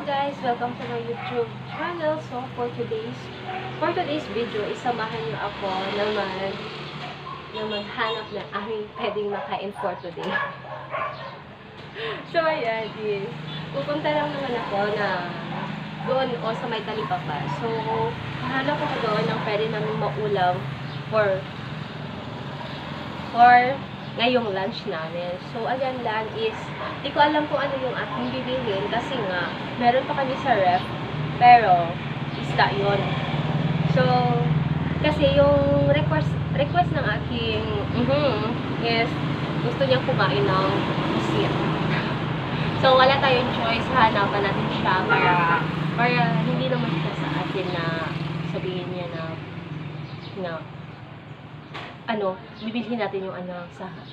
guys, welcome to my YouTube channel. So for today's video, isamahan niyo ako na maghanap ng aming pwedeng makain for today. So ayan, pupunta lang naman ako na doon o sa may talipapa. So hanap ako doon ng pwede namin maulam for ngayong lunch namin. So, ayan lang is, di ko alam kung ano yung aking bibilhin kasi nga, meron pa kami sa ref, pero, isda yun. So, kasi yung request ng aking, is, gusto niyang kumain ng pusit. So, wala tayong choice, hanapan natin siya para hindi naman siya sa atin na sabihin niya na bibilhin natin yung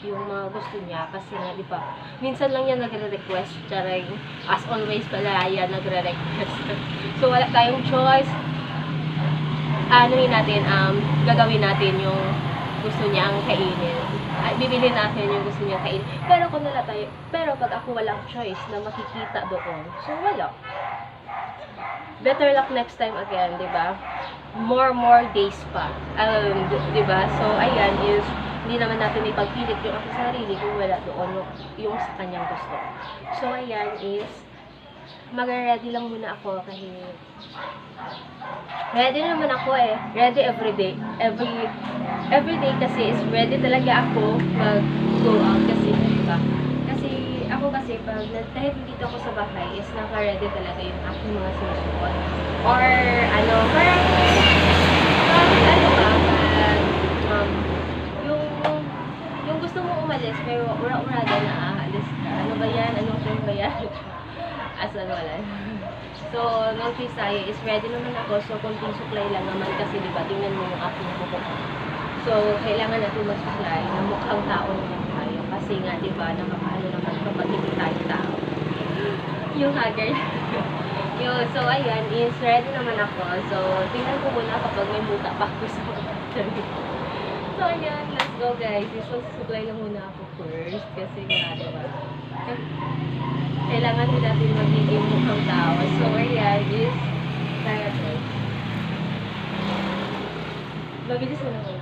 yung mga gusto niya kasi nga, di ba, minsan lang yan nagre-request, charing, as always pala yan nagre-request. So, wala tayong choice. Gagawin natin yung gusto niyang kainin. Bibilhin natin yung gusto niyang kainin. Pero pag ako walang choice na makikita doon, so wala. Better luck next time again, di ba? More days pa. Di ba? So, ayan is, hindi naman natin ipagpilit yung ako sarili kung wala doon yung sa kanyang gusto. So, ayan is, mag-ready lang muna ako kasi ready naman ako Ready everyday. Everyday kasi is ready talaga ako mag-go out kasi, di ba? Kasi dahil dito ako sa bahay is naka-ready talaga yung aking mga sinusuot. Or parang yung gusto mo umalis pero ura-urada na aalis ka. Ano ba yan? Anong term ba yan? Asan wala. So, no choice tayo is ready naman ako. So, konting supply lang naman kasi diba, tingnan mo yung aking buhok. So, kailangan natin mag-supply na mukhang tao naman tayo. Kasi nga, diba, nakakaano naman kapag hindi tayo tao. Yung haggard. So, ayan, is ready naman ako. So, tingnan ko muna kapag may muta pa ako sa mga. So, ayan, let's go guys. Supply lang muna ako first. Kasi nga, diba, kailangan din natin magiging mukhang tao. So, ayan, is kaya guys. Mabilis na naman.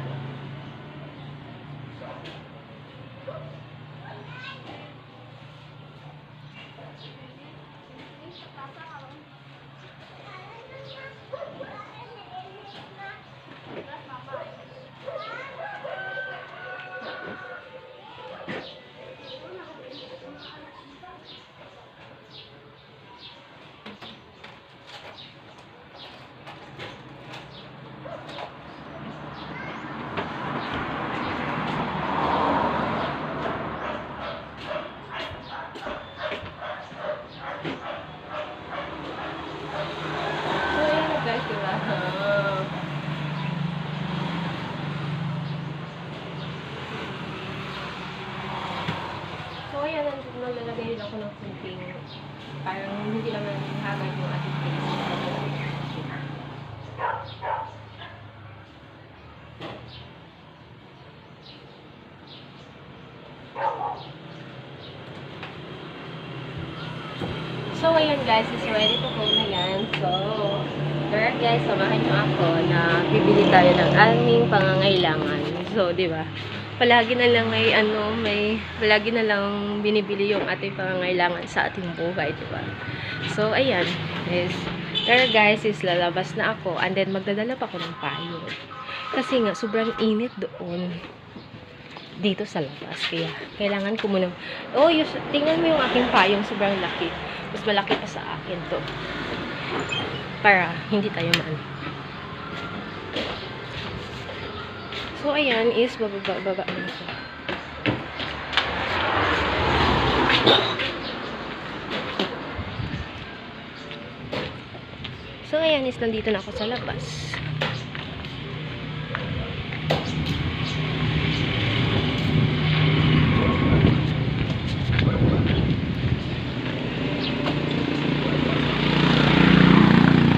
Naglalagay din ako ng cooking. Parang hindi naman hagad yung ating face. So, ayan guys, is ready to go na yan. So, tara guys, samahan nyo ako na bibili tayo ng aming pangangailangan. So, di ba? Palagi na lang palagi na lang binibili yung ating pangangailangan sa ating buhay, di ba? So, ayan. Tara guys, is lalabas na ako and then magdadala pa ako ng payong. Kasi nga, sobrang init doon dito sa labas. Kaya, kailangan ko muna. Tingnan mo yung aking payong, sobrang laki. Mas malaki pa sa akin to. Para hindi tayo So, ayan is baba na ito. So, ayan is nandito na ako sa labas.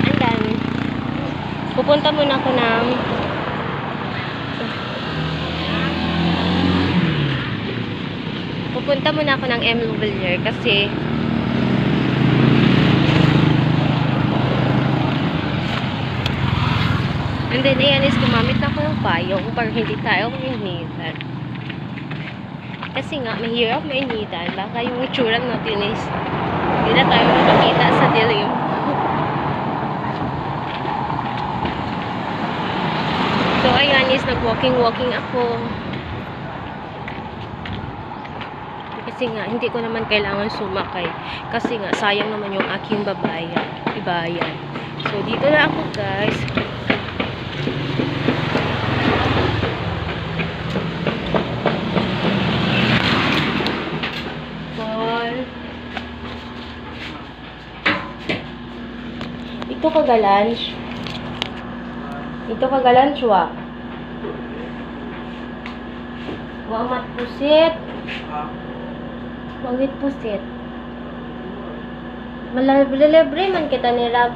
And then, pupunta muna ako ng pupunta muna ako ng M. Louvellier kasi na yan is gumamit na ako ng payong para hindi tayo mainitan. Kasi nga, mahirap mainitan. Baka yung itsura natin is hindi na tayo makakita sa dilim. So, ayan is nag-walking ako. Kasi nga, hindi ko naman kailangan sumakay. Kasi nga, sayang naman yung aking ibayan. So, dito na ako, guys. Paul. Ito ka-lunch. Ito ka-lunch, wa. Wa mat pusit. Wawit pusit. Malalibre man kita ni Rap.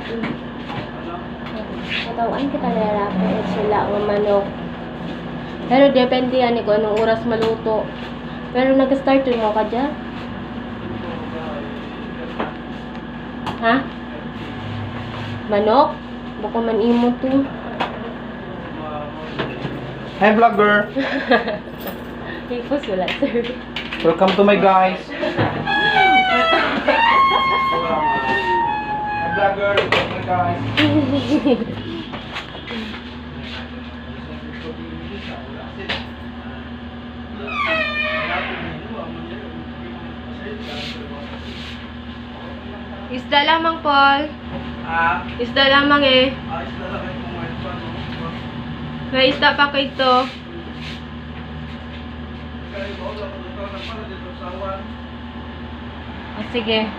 Katawan kita ni Rap. Sila ang manok. Pero depende yan kung anong oras maluto. Pero nag-start mo ka dyan? Ha? Manok? Baka man imo to. Hi vlogger! Hipos wala, sir. Welcome to my guys! Hi vlogger! Welcome to my guys! Isda lamang, Paul. Isda lamang eh. May isda pa kayo ito. Oh, sige.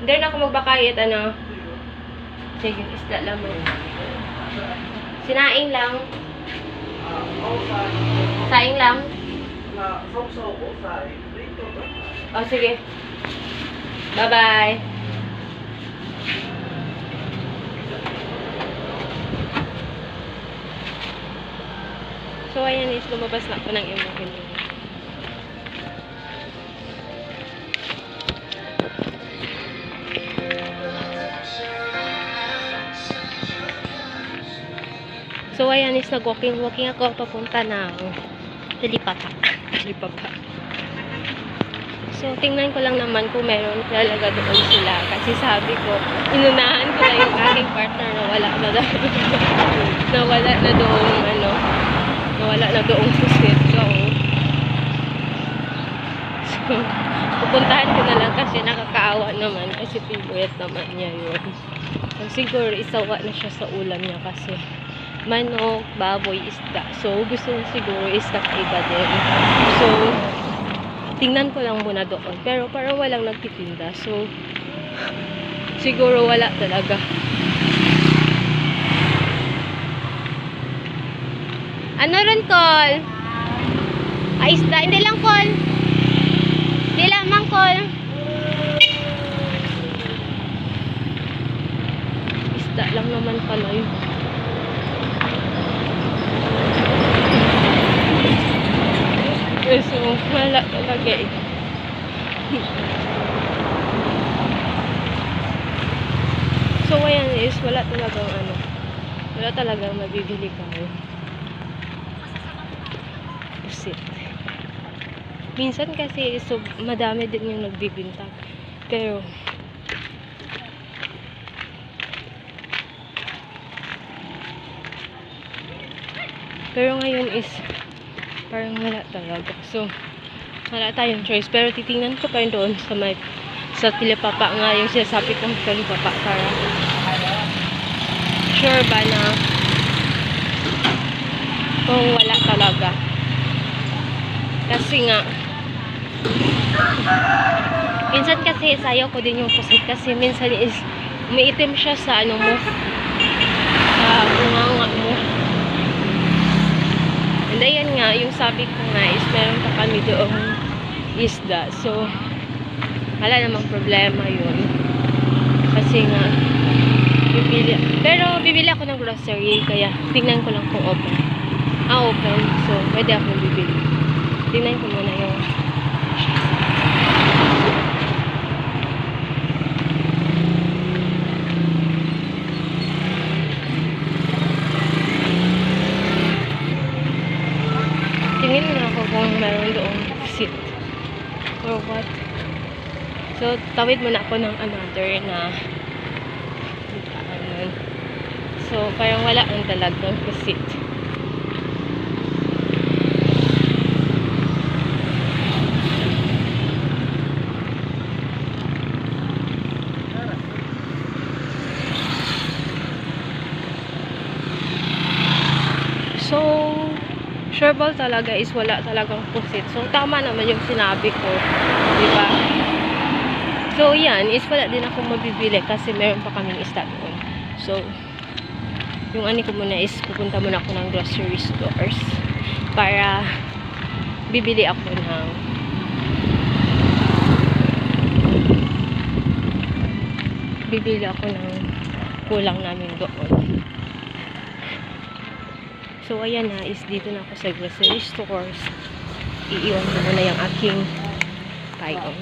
Hindi na ako magbakayat, ano? Sige, isda lamang. Sinaing lang. Saing lang. Oh, sige. Bye-bye. So, ayan is, lumabas na ako ng imahin. So, ayan is, nag-walking ako papunta ng Talipapa. So, tingnan ko lang naman kung meron talaga doon sila. Kasi sabi ko, inunahan ko na yung aking partner na wala na nawala na doon, nawala na doong pusit. So, pupuntahan ko na lang kasi nakakaawa naman. Kasi favorite naman niya yun. So, siguro isawa na siya sa ulam niya kasi manok, baboy, isda. So, gusto niya siguro is kakaiba din. So, tingnan ko lang muna doon. Pero parang walang nagtitinda. So, siguro wala talaga. Ano ron, Col? Ay, isda. Hindi lang, Col. Hindi lamang, Col. Isda lang naman pala yun. So, wala talaga eh. So, ayan is, wala talagang mabibili ka. Pusit. Minsan kasi, so, madami din yung nagbibinta. Pero ngayon is, parang wala talaga. So, wala tayong choice. Pero titingnan ko pa rin doon sa Talipapa nga yung sinasabi kong Talipapa para sure ba na kung wala talaga. Kasi nga minsan kasi sayaw ko din yung pusit kasi minsan is umiitim siya sa ano mo bunganga mo. And ayan nga, yung sabi ko nga is meron pa kami doong isda. So, wala namang problema yun. Kasi nga, bibili ako ng grocery. Kaya, tingnan ko lang kung open. Open. So, pwede akong bibili. Tingnan ko muna yung tingin na ako kung meron doon seat or what. So, tawid muna ako ng another na daanan. So, parang wala ang talagang seat. So, sureball talaga is wala talagang pusit. So, tama naman yung sinabi ko. Diba? So, yan. Is wala din ako mabibili kasi meron pa kaming isda doon. So, yung ani ko muna is pupunta muna ako ng grocery stores para bibili ako ng kulang namin doon. So, ayan na, is dito na ako sa grocery stores. Iiwan ko muna yung aking payong.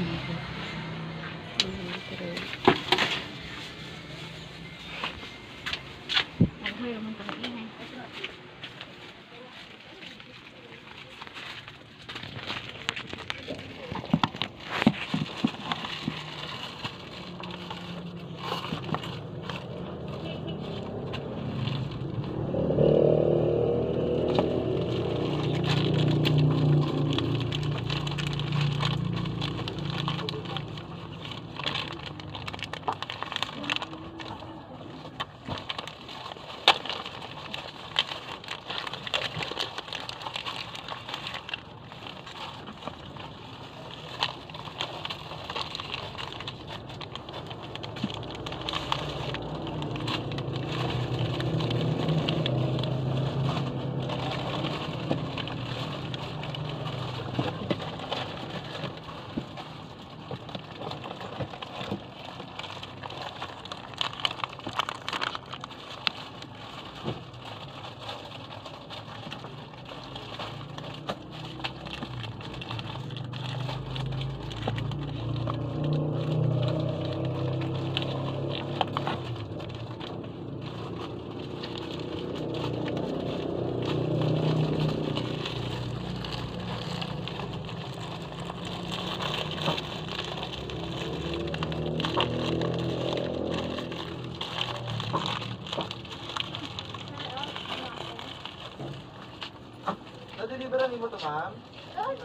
Na-deliveran mo to, ma'am? Ay,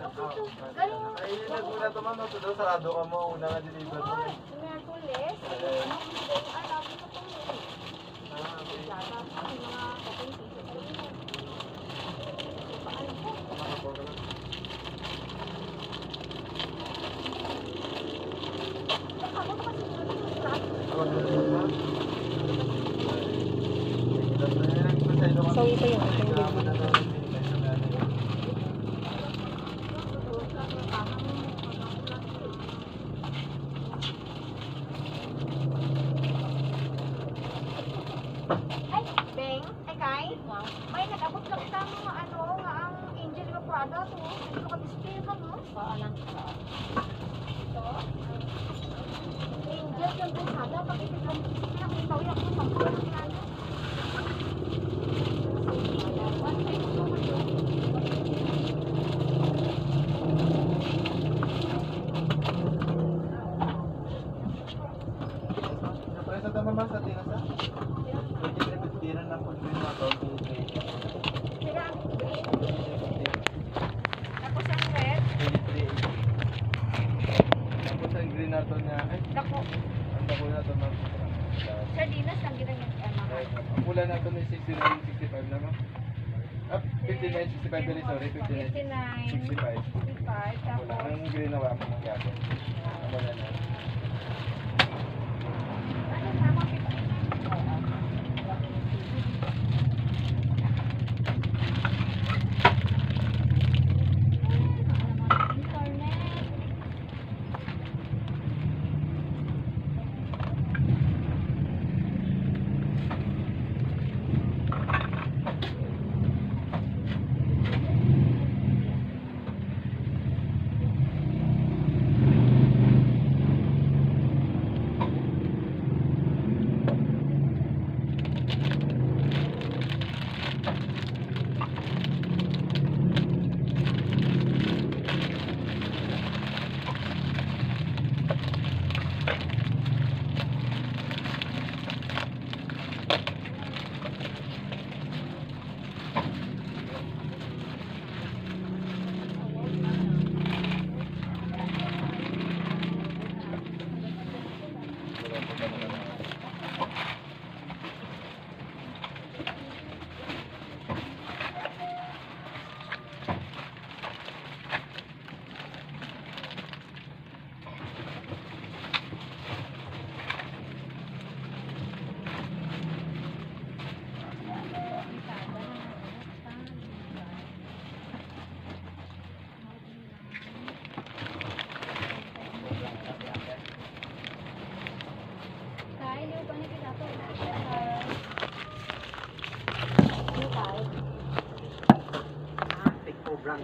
nagmuna to, ma'am. Ito daw, sarado ka mo. Una nga deliver mo. So, ito yung aking bibili. May nag-abot lang sa mga ano, nga ang Angel nga Prada to. Ito ka display ka, no? Paalang. Ito. Angel yung Prada, bakit ito lang pinakitaw yan ko, sampulan ng ano. Sa tama ba sa tinas na? Pwede na po din mga tao. Sila ang green. Tapos ang red. Tapos ang green na to niya. Dako. Ang dako na to, ma'am. Sardinas ang ginagyan. Ang pula na to ni 69.65 na, ma'am. 59.65 dali, sorry. 59.65. 55. Pula. Ang green na wala mo ng gato. Ang wala na. Ano tama kita?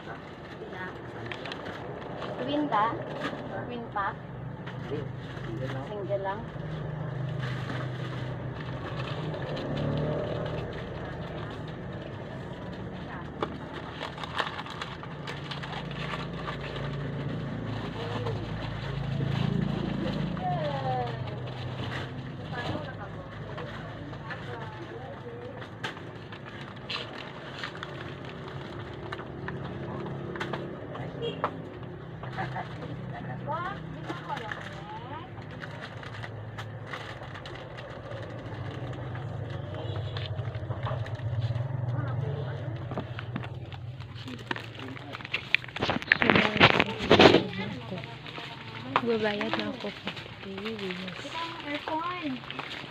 ka. Twin ka? Twin pa? Hindi. Hindi lang. Single lang? Babayad na ako. Aircon.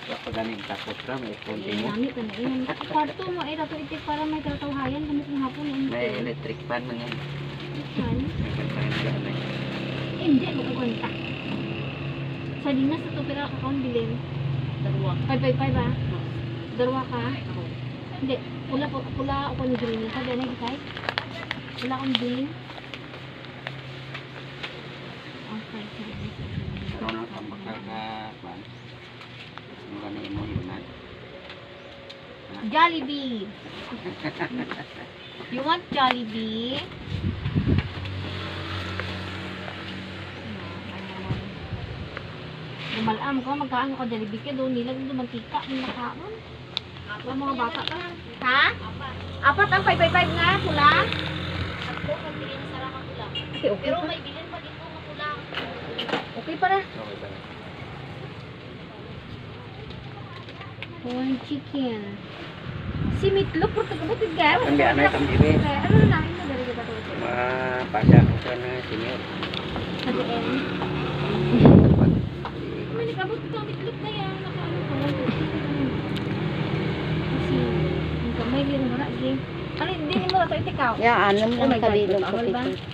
Kapag galing takot ka, may konti mo. Nami ka na yun. Kwarto mo, dato itik para may katawhayan. Kami kung hapon. May electric fan man yan. Yan. May kantahan ka na. Hindi, magkukunta. Sa dinas na ito, pero akong bilhin. Darwa. 555 ba? Darwa ka? Hindi. Pula ako ni Green. Sabi na, Gisay? Pula akong bilhin. Okay. Ikaw na ka makakakuan. Ang ganay mo yun na. Jollibee. You want Jollibee? Lumalam ko, magkaan ko Jollibee ka doon. Nilag doon mantika. Ang nakaon. Ang mga bata ka lang. Ha? Apat ang 555 nga, pula? Ako, magbili na sarang ang pula. Okay, okay. Pero may bilhin pa dito ng pula. Okay para. Okay ba? One chicken. Si Meatloaf, pero tagabutid ka. Hindi, anay kang bibi. Ano na namin na dali ka ba ito? Mapasa ko ka na senior. At the end. May nagabot ito ang Meatloaf na yan. Nakaano ko lang. Kasi, ang kamay din mo na. Ano, hindi mo na ito itikaw. Ya, alam Oh my lang God, kabilog ko bawal ba? piti.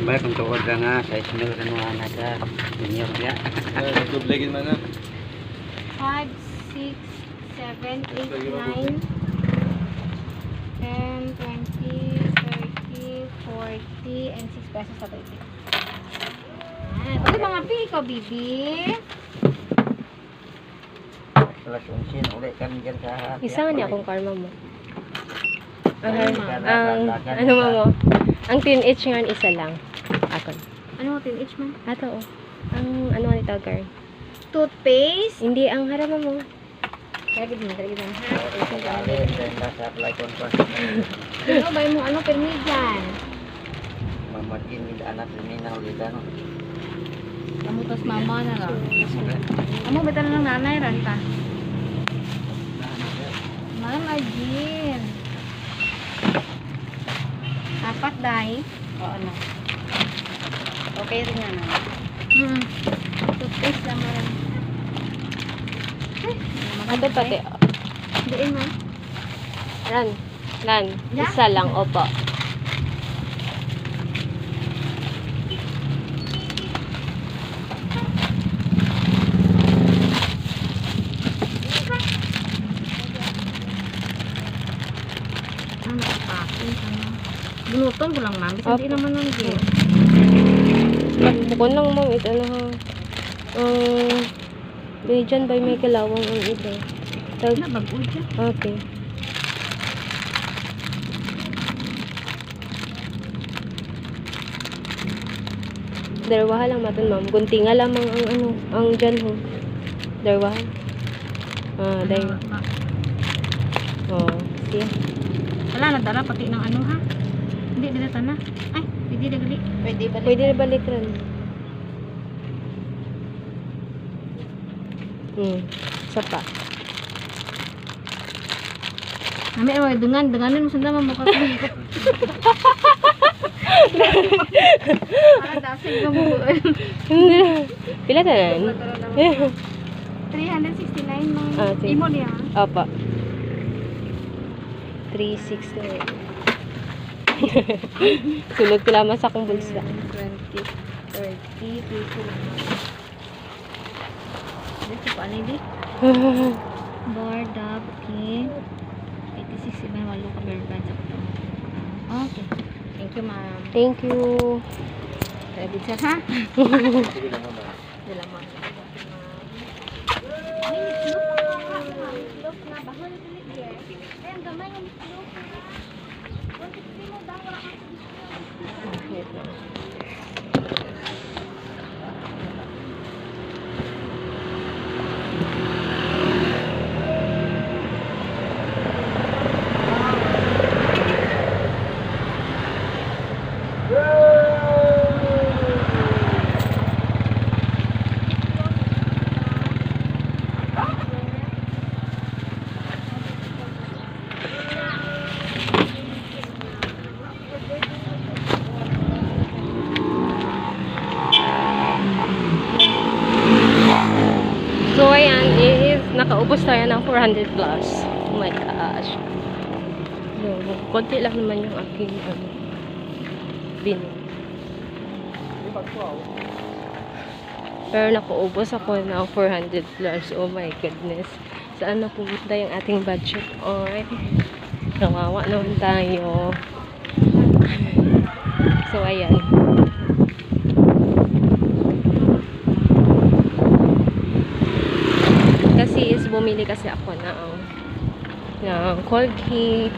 Ba kung tuwad ka nga sa senior na mga anak ka. Senior niya. Nagdublegin man na. 5, 6, 7, 8, 9, 10, 20, 30, 40, and 6 pesos sa 30. Okay, mga pi, ikaw, bibi. Alas 11 ulit kami dyan sa... Isa nga niya akong karma mo. Ang Ano mo? Ang teenage nga isa lang. Ako. Ano mo, teenage man? Ato oh. Ang ano ni Tagar. Toothpaste. Hindi ang harama mo. Lagi din, lagi din. Alin, dyan nasa apply contract. Ano ba mo, ano, permi dyan? Mamagin ni anak ni na ulit ano. Kamutas mama na lang. Amo, betal ng nanay, ranta. Mama, Jean. Apat, day. O ano. Okay rin yan. Toothpaste naman. Ato pati. Diin mo. Lan. Isa lang, opo. Binutong ko lang, ma'am. Kasi hindi Opo. naman ang gin. Bukon lang mo, ito ano ha. Dyan ba may kalawang ang ito? Na, bagoy siya. Okay. Darwaha lang matan ma'am. Gunti nga lamang ang ano, ang dyan ho. Darwaha. Day. Oh, siya. Wala, nadala pati ng ano ha. Hindi, dinata na. Ay, hindi na gali. Pwede ba? Pwede na balik rin. Isa pa. Nami, ay, denganin mo sanda mamukha ko. Para dasig ka mo. Pila tanan? 369 mang sige. imo niya. Opo. 360. Sulod ko lamang sa akong bulsa. 20, 30, 50. Ito pa, ano di? Bar, dab, okay. 86, iba, walo ka, bear bands ako to. Okay. Thank you, ma'am. Thank you. Ready, sir, ha? Sige lang naman. Dala mo. Wait lang. So, ayan, is nakaubos tayo ng 400 plus. Oh my gosh. No, konti lang naman yung aking binili. Pero nakaubos ako ng 400 plus. Oh my goodness. Saan na pumunta yung ating budget? Oy, kawawa naman tayo. So, ayan. Kasi is bumili kasi ako ng Colgate,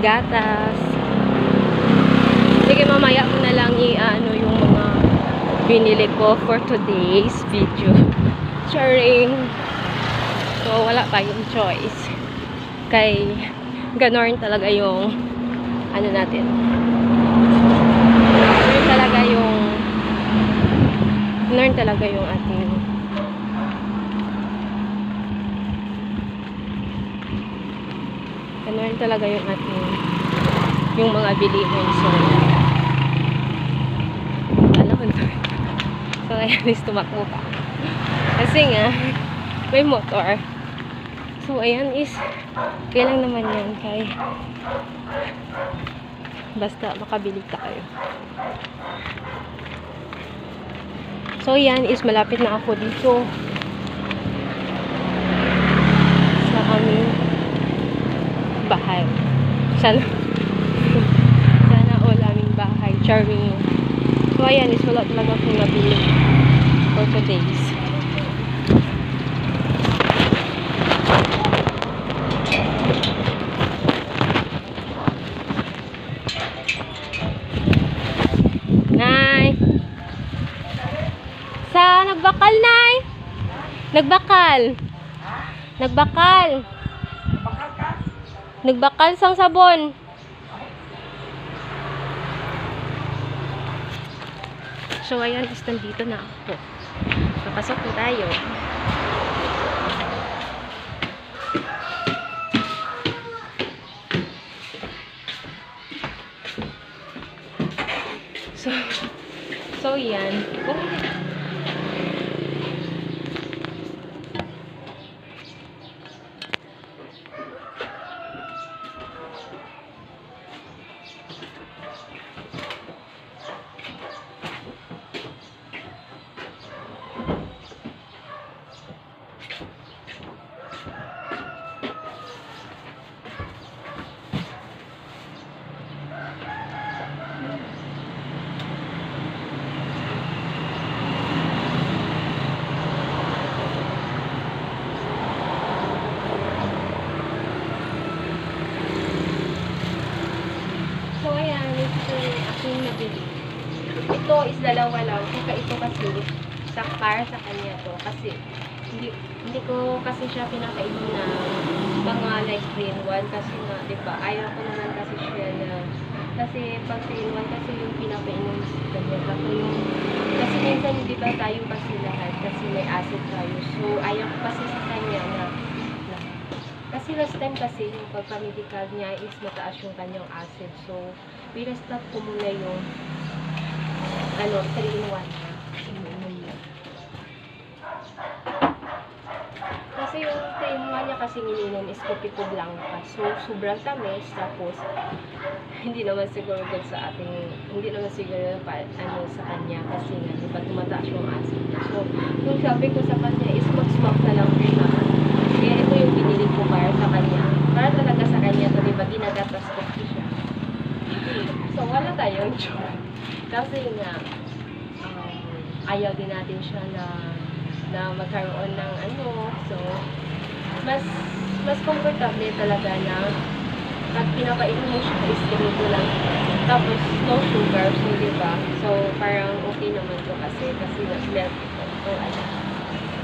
gatas. Sige, mamaya ko na lang i-ano yung mga binili ko for today's video. Sharing. So, wala tayong choice. Kay ganon talaga yung ano natin. Ganon talaga yung ating ganon talaga yung ating yung mga bilihin. So, alam ko to. So, ayan is tumakbo pa. Kasi nga, may motor. So, ayan is, kailang naman yan kay basta makabili tayo. So, yan is malapit na ako dito sa aming bahay. Sana all aming bahay. Charming. So, ayan is wala talaga akong nabili for today's. Nay! Sa nagbakal, Nay! Nagbakal! Nagbakal! Nagbakal sang sabon. So, ayan, is nandito na ako. Napasok na tayo. So, yan. Ito is dalawa lang. Kaya ito kasi para sa kanya to. Kasi hindi ko kasi siya pinakainom na mga like 3-in-1 kasi nga, di ba? Ayaw ko naman kasi siya na kasi pag 3-in-1 kasi yung pinapainom sa kanya. Kasi minsan hindi ba tayo kasi lahat kasi may acid tayo. So ayaw ko kasi sa kanya na kasi last time kasi yung pagpamedical niya is mataas yung kanyang acid. So pinastop ko muna yung 3-in-1 na. Kasi yung 3-in-1 niya kasi ininom is kopi ko blanca. So, sobrang tamis. Tapos, hindi naman siguro good sa ating, hindi naman siguro sa kanya kasi nga, di ba, tumataas yung acid niya. So, yung sabi ko sa kanya is mag-swap na lang kita. Kaya ito yung binili ko para sa kanya. Para talaga sa kanya to, di ba, ginagatas ko siya. So, wala tayong choice. Kasi nga, ayaw din natin siya na magkaroon ng so, mas comfortable talaga na pag pinapainom mo siya is ganito lang. Tapos, no sugar, so, diba? So, parang okay naman to kasi milk ito. So,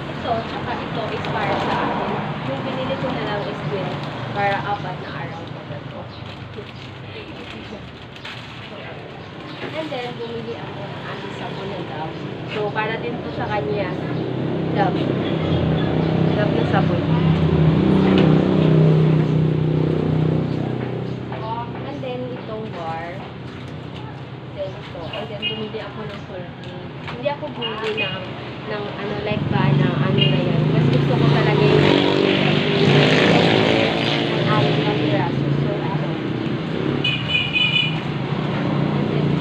ito, tsaka ito is para sa akin. Yung binili ko na lang is din para 4 na araw ko na to. And then, bumili ako ng ating sabon na Dove. So, para din to sa kanya. Dove. Dove na sabon. And then, itong bar. Then, ito. And then, bumili ako ng Colgate. Hindi ako bumili ng like ba, ng na yan. Mas gusto ko talaga yung alam na piraso. So,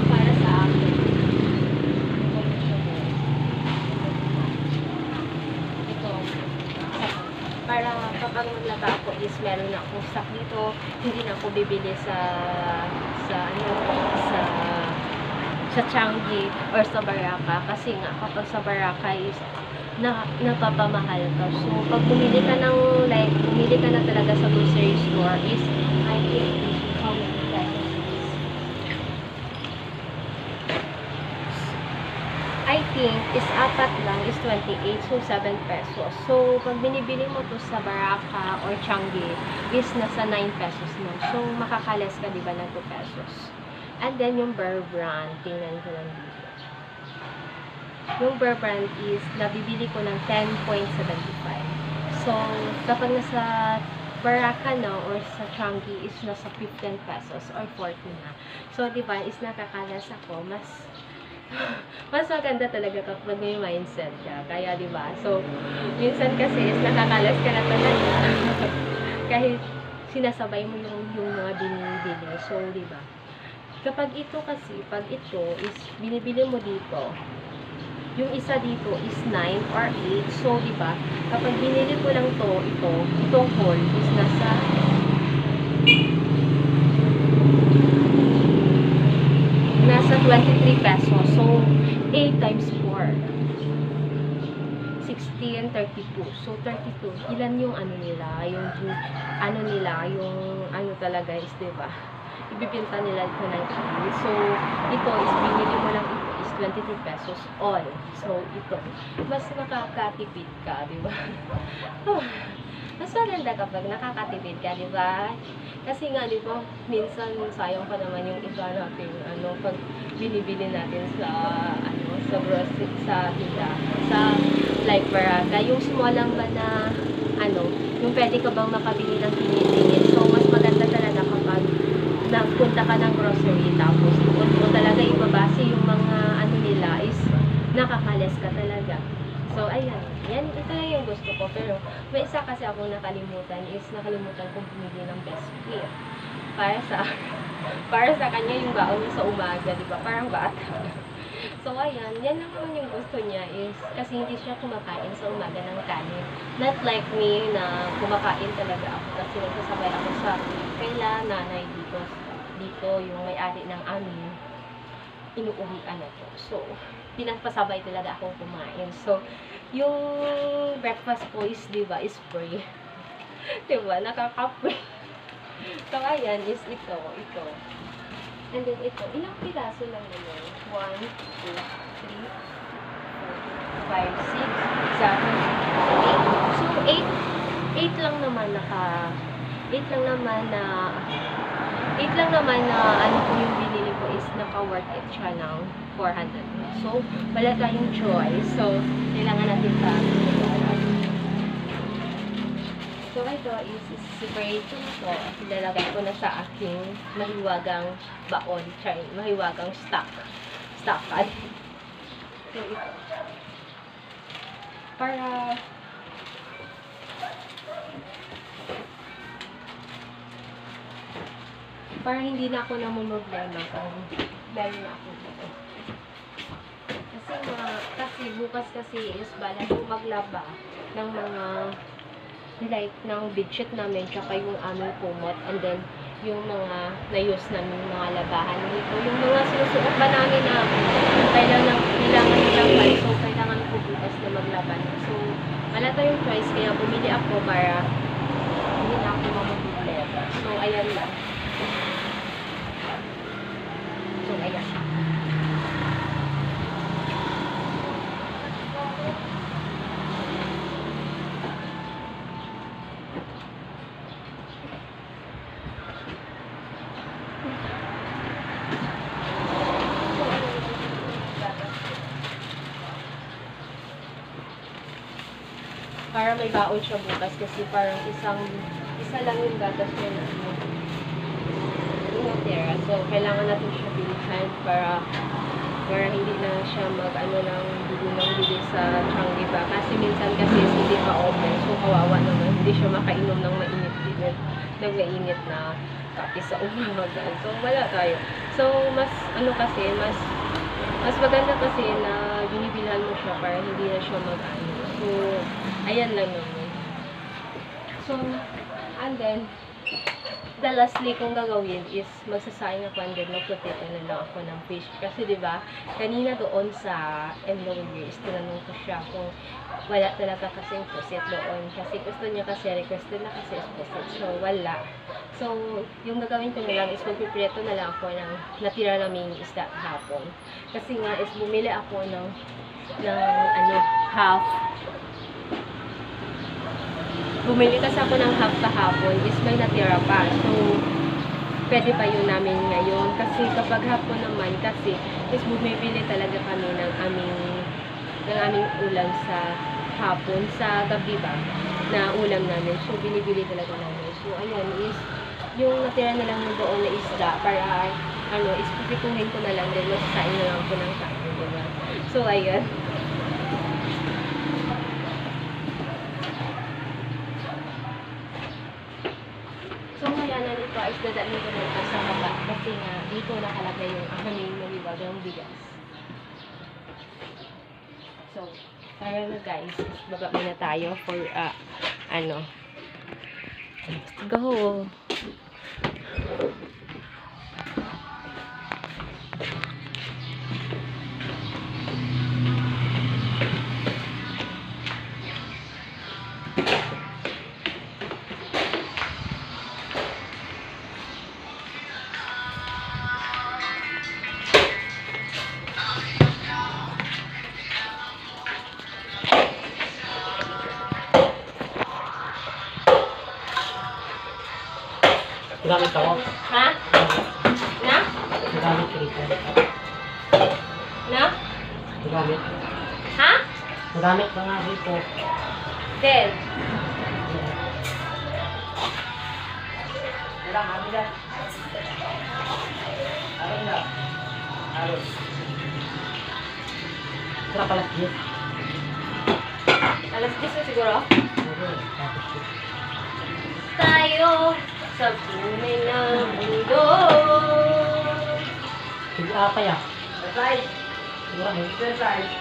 para sa akin, ito, para kapag maglaba ako is meron na akong stock dito, hindi na ako bibili sa Changi or sa Baraka kasi nga kapag sa Baraka is napapamahal ka. So, pag bumili ka na talaga sa grocery store is, I think, how many pesos is? I think, is 4 lang, is 28, so 7 pesos. So, pag binibili mo to sa Baraka or Changi, is nasa 9 pesos na. So, makakalas ka, di ba, ng 2 pesos. And then, yung Bear Brand, tingnan ko lang dito. Yung Bear Brand is, nabibili ko ng 10.75. So, kapag nasa Baraka na or sa Changi is nasa 15 pesos or 40 na. So, diba, is nakakalas ako, mas maganda talaga kapag may mindset ka. Kaya, diba? So, minsan kasi is nakakalas ka na talaga. Kahit sinasabay mo yung mga binibili. So, diba? Kapag ito kasi, pag ito is binibili mo dito, yung isa dito is 9 or 8. So, diba? Kapag binili ko lang itong whole is nasa nasa 23 pesos. So, 8 times 4. 16, 32. So, 32. Ilan yung yung talaga is, diba? Ibibinta nila ito ng kilo. So, ito is binili mo lang ito is 23 pesos all. So, ito. Mas makakatipid ka, diba? Mas maganda kapag nakakatipid ka, diba? Kasi nga, diba, minsan sayang pa naman yung iba natin, pag binibili natin sa grocery, sa like Baraka. Yung small lang ba na, yung pwede ka bang makabili ng tinitinin. So, mas maganda talaga kapag nagpunta ka ng grocery, tapos doon mo talaga ibabase yung mga nila is nakakalas ka talaga. So, ayan. Ito lang yung gusto ko. Pero, may isa kasi akong nakalimutan kong pumili ng best fit. Para sa kanya yung baon niya sa umaga, di ba? Parang bata. So, ayan. Yan lang naman yung gusto niya is, kasi hindi siya kumakain sa umaga ng kanin. Not like me na kumakain talaga ako kasi nagsasabay ako sa kaila nanay dito yung may-ari ng amin. Inuuwian na to. So, pinapasabay talaga akong kumain. So, yung breakfast ko is, diba, is free. Diba? Nakaka-free. So, ayan, is ito. And then ito. Ilang piraso lang naman? 1, 2, 3, 4, 5, 6, 7, 8. So, 8 lang naman ko yung binili ko is naka-worth it siya ng 400. So, wala tayong choice. So, kailangan natin So, ito is separate ko na to. Ilalagay ko na sa aking mahiwagang baon. Mahiwagang stockan. So, ito. para hindi na ako namumroblema kung meron na ako dito. Kasi bukas kasi is bala yung maglaba ng mga like ng bedsheet namin tsaka yung aming kumot and then yung mga na-use namin mga labahan dito. Yung mga sinusuot ba namin na kailangan nilang so kailangan ko bukas na maglaban. So wala tayong choice kaya bumili ako para hindi na ako mamumroblema. So ayan lang. So ayan. Para may baon siya bukas kasi parang isa lang yung gatas niya na yung natira. So, kailangan natin siya bilihan para hindi na siya bili sa Changi ba. Kasi minsan kasi hindi pa open. So, kawawa naman. Hindi siya makainom ng mainit na kape sa umaga. So, wala tayo. So, mas maganda kasi na binibilhan mo siya para hindi na siya mag-ano. So, ayan lang naman. So, and then, the lastly kong gagawin is magsasaing ako and then mag-protect na lang ako ng fish. Kasi diba, kanina doon sa Enlongers, tinanong ko siya kung wala talaga kasing pusit doon. Kasi gusto niya kasi, requested na kasi is pusit. So, wala. So, yung gagawin ko na lang is magpipreto na lang ako ng natira naming isda hapon. Kasi nga is bumili ako ng half. Bumili kasi ako ng half kahapon is may natira pa. So, pwede pa yun namin ngayon. Kasi kapag hapon naman kasi is bumibili talaga kami ng aming ulam sa hapon, sa gabi ba, na ulam namin. So, binibili talaga namin. So, ayun is yung natira na lang doon na isda para is pipikuhin ko na lang din masasain na lang ko ng kain, diba? So, ayun. So, ngayon nandito is dadalhin ko na sa baba kasi nga dito nakalagay yung aming nalibagang bigas. So, tara na guys, baba muna tayo for let's go. Gamit ako. Ha? Na? Gamit ko rito. Na? Gamit. Ha? Gamit ka nga rito. Then, Sira pala siya. alas 10 na siguro. Tapos Tayo sa tunay na mundo. sige apa ya? Bye. Siguro Exercise.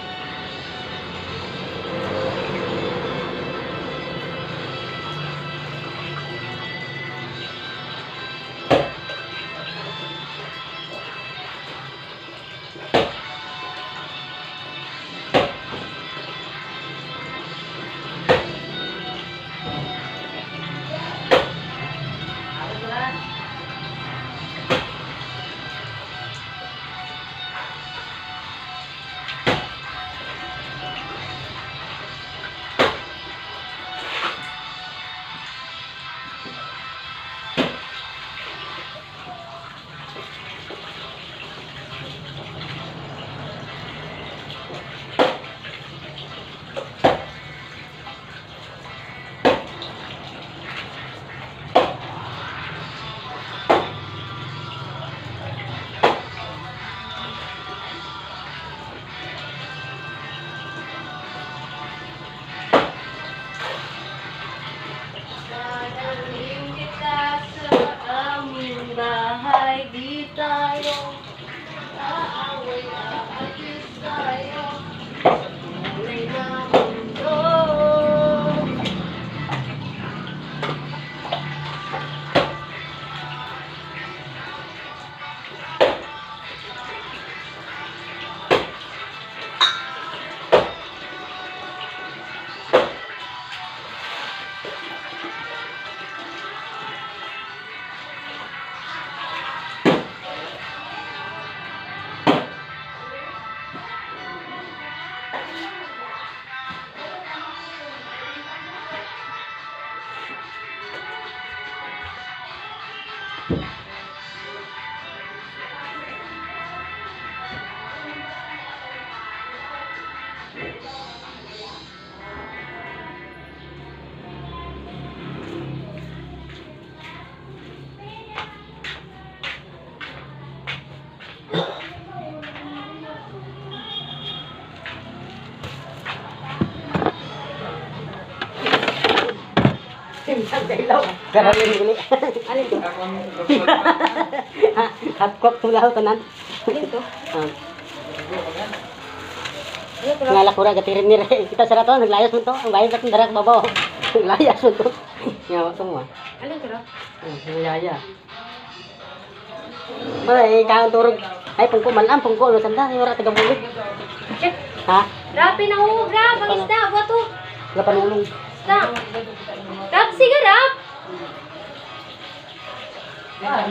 Karalin guli. Alin to? Hapkok tulah tanan. Alin to? Ah, Ano to? ngalakura gatirin ni Re. Kita sarato naglayas mo to. Ang bayad natin darak babaw. Naglayas mo to. Nyawa to mo. Alin to? Naglayaya. Ay, kang turog. Ay, pungko malam, pungko no sanda, ay ora taga bulig. Ha? Rapi na ho, Rap! Ang isda! Bato! Wala panulong. Isda! Rap, sige, Rap! Ay,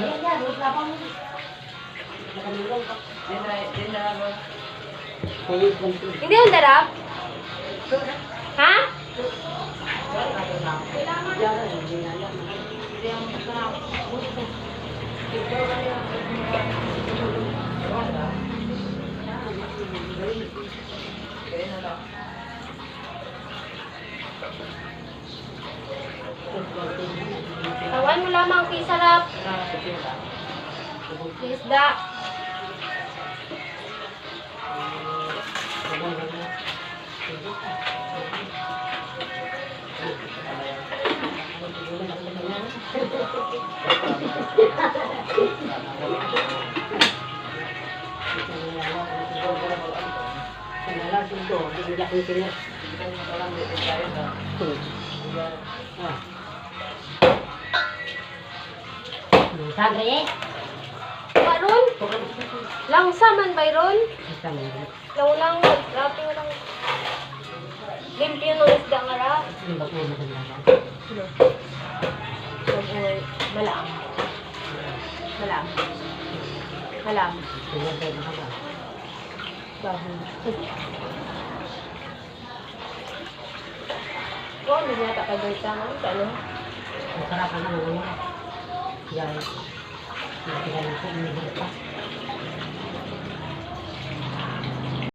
ganito. Hindi yung darap? Ha? Tawan mo lamang kay sarap. Isda. Sandre, Baron? Langsa man bayron? Lang, rapi mo lang. Limpyo ng isda nga rap. Sabuhay. Malam. Malam. Malam. Baho. Oh, hindi na takagay tangan. Ano? Masarap ang ano. Yan. Hindi ko